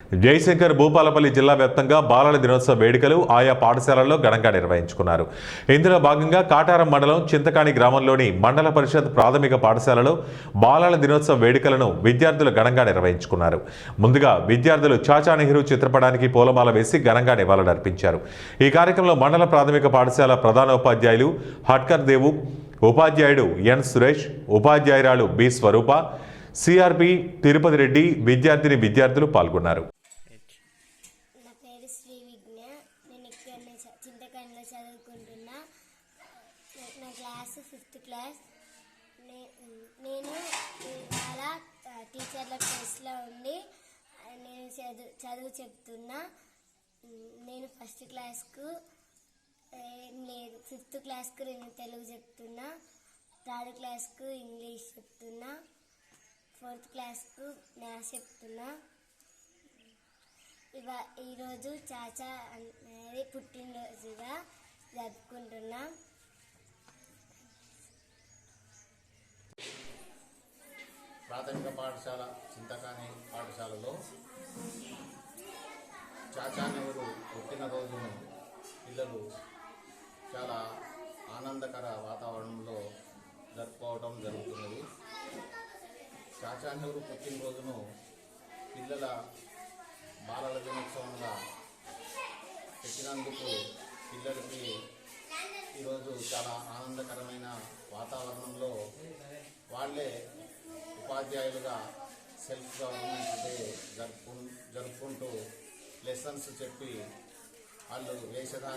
జయశంకర్ భూపాలపల్లి జిల్లా వ్యాప్తంగా బాలల దినోత్సవ వేడుకలు ఆయా పాఠశాలల్లో ఘనంగా నిర్వహించుకున్నారు. ఇందులో భాగంగా కాటారం మండలం చింతకాణి గ్రామంలోని మండల పరిషత్ ప్రాథమిక పాఠశాలలో బాలల దినోత్సవ వేడుకలను విద్యార్థులు ఘనంగా నిర్వహించుకున్నారు. ముందుగా విద్యార్థులు చాచా నెహ్రూ చిత్రపటానికి పూలమాల వేసి ఘనంగా నివాళులర్పించారు. ఈ కార్యక్రమంలో మండల ప్రాథమిక పాఠశాల ప్రధానోపాధ్యాయులు హట్కర్ దేవు, ఉపాధ్యాయుడు ఎన్ సురేష్, ఉపాధ్యాయురాలు బి స్వరూప, సిఆర్పి తిరుపతి రెడ్డి, విద్యార్థులు పాల్గొన్నారు. నా పేరు శ్రీ విజ్ఞ. నేను ఇక్కడ చింతకాణిలో చదువుకుంటున్నా. నా క్లాసు 5th క్లాస్. నేను ఇవాళ టీచర్ల ప్లేస్లో ఉండి నేను చదువు చెప్తున్నా. నేను 1st క్లాస్కు లేదు, 5th క్లాస్కు నేను తెలుగు చెప్తున్నా, 3rd క్లాస్కు ఇంగ్లీష్ చెప్తున్నా, 4th క్లాస్కు మ్యాథ్స్ చెప్తున్నా. ఈరోజు చాచా అనేది పుట్టినరోజుగా జరుపుకుంటున్నాం. ప్రాథమిక పాఠశాల చింతకాణి పాఠశాలలో చాచా నెహ్రూ పుట్టినరోజును పిల్లలు చాలా ఆనందకర వాతావరణంలో జరుపుకోవడం జరుగుతున్నది. చాచా నెహ్రూ పుట్టినరోజును పిల్లల బాలల దినోత్సవంగా పెట్టినందుకు పిల్లలకి ఈరోజు చాలా ఆనందకరమైన వాతావరణంలో వాళ్ళే ఉపాధ్యాయులుగా సెల్ఫ్ గవర్నమెంట్ డే జరుపుకుంటూ లెసన్స్ చెప్పి వాళ్ళు వేషధారణ